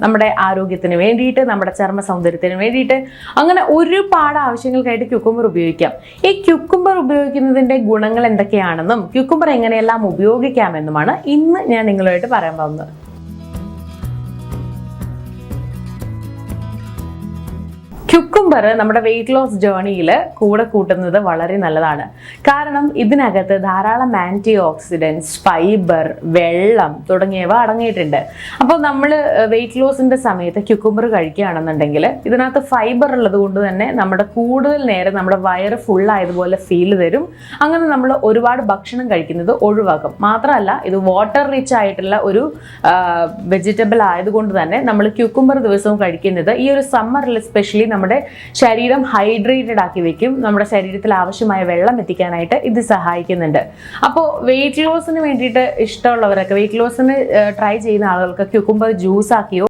നമ്മുടെ ആരോഗ്യത്തിന് വേണ്ടിയിട്ട്, നമ്മുടെ ചർമ്മ സൗന്ദര്യത്തിന് വേണ്ടിയിട്ട്, അങ്ങനെ ഒരുപാട് ആവശ്യങ്ങൾക്കായിട്ട് ക്യുക്കുംബർ ഉപയോഗിക്കാം. ഈ ക്യുക്കുംബർ ഉപയോഗിക്കുന്നതിന്റെ ഗുണങ്ങൾ എന്തൊക്കെയാണെന്നും ക്യുക്കുംബർ എങ്ങനെയെല്ലാം ഉപയോഗിക്കാമെന്നുമാണ് ഇന്ന് ഞാൻ നിങ്ങളുമായിട്ട് പറയാൻ പോകുന്നത്. ക്യുക്കുംബർ നമ്മുടെ വെയിറ്റ് ലോസ് ജേർണിയിൽ കൂടെ കൂട്ടുന്നത് വളരെ നല്ലതാണ്. കാരണം ഇതിനകത്ത് ധാരാളം ആൻറ്റി ഓക്സിഡൻസ്, ഫൈബർ, വെള്ളം തുടങ്ങിയവ അടങ്ങിയിട്ടുണ്ട്. അപ്പോൾ നമ്മൾ വെയിറ്റ് ലോസിന്റെ സമയത്ത് ക്യുക്കുംബർ കഴിക്കുകയാണെന്നുണ്ടെങ്കിൽ ഇതിനകത്ത് ഫൈബർ ഉള്ളത് കൊണ്ട് തന്നെ നമ്മുടെ കൂടുതൽ നേരം നമ്മുടെ വയറ് ഫുള്ളായതുപോലെ ഫീൽ തരും. അങ്ങനെ നമ്മൾ ഒരുപാട് ഭക്ഷണം കഴിക്കുന്നത് ഒഴിവാക്കും. മാത്രമല്ല ഇത് വാട്ടർ റിച്ച് ആയിട്ടുള്ള ഒരു വെജിറ്റബിൾ ആയതുകൊണ്ട് തന്നെ നമ്മൾ ക്യുക്കുംബർ ദിവസവും കഴിക്കുന്നത് ഈ ഒരു സമ്മറിൽ സ്പെഷ്യലി നമ്മുടെ ശരീരം ഹൈഡ്രേറ്റഡ് ആക്കി വെക്കും. നമ്മുടെ ശരീരത്തിൽ ആവശ്യമായ വെള്ളം എത്തിക്കാനായിട്ട് ഇത് സഹായിക്കുന്നുണ്ട്. അപ്പോൾ വെയിറ്റ് ലോസിന് വേണ്ടിയിട്ട് ഇഷ്ടമുള്ളവരൊക്കെ, വെയിറ്റ് ലോസിന് ട്രൈ ചെയ്യുന്ന ആളുകൾക്ക് ക്യുക്കുംബർ ജ്യൂസ് ആക്കിയോ